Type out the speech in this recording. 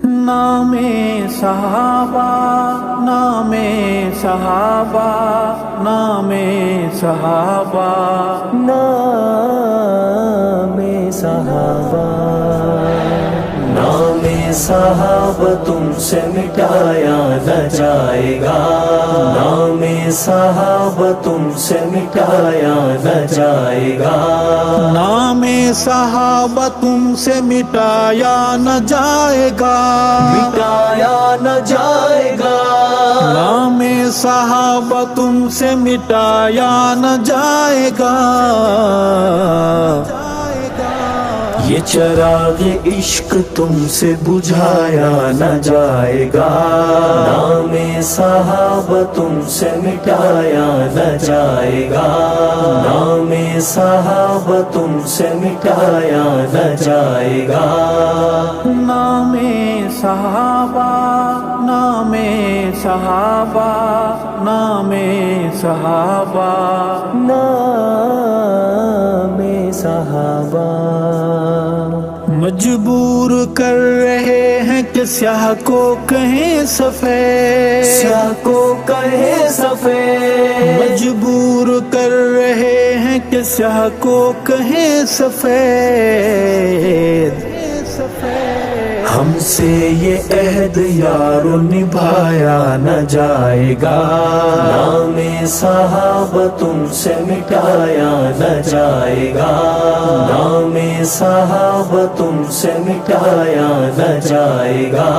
नामे सहाबा, नामे सहाबा, नामे सहाबा, नामे सहाबा। नामे सहाबा तुमसे मिटाया न जाएगा, नामे सहाबा तुमसे मिटाया न जाएगा, नामे सहाबा तुमसे मिटाया न जाएगा, मिटाया न जाएगा, नामे सहाबा तुमसे मिटाया न जाएगा। ये चिराग इश्क तुमसे बुझाया न जाएगा, नामे सहाबा तुमसे मिटाया न जाएगा, नामे सहाबा तुमसे मिटाया न जाएगा, नामे सहाबा, नामे सहाबा, नामे सहाबा, नामे सहाबा। मजबूर कर रहे हैं कि स्याह को कहें सफेद, स्याह को कहे सफेद, मजबूर कर रहे हैं कि स्याह को कहें सफेद। हमसे ये अहद यारो निभाया न जाएगा, नामे सहाबा तुमसे मिटाया न जाएगा, नामे सहाबा तुमसे मिटाया न जाएगा।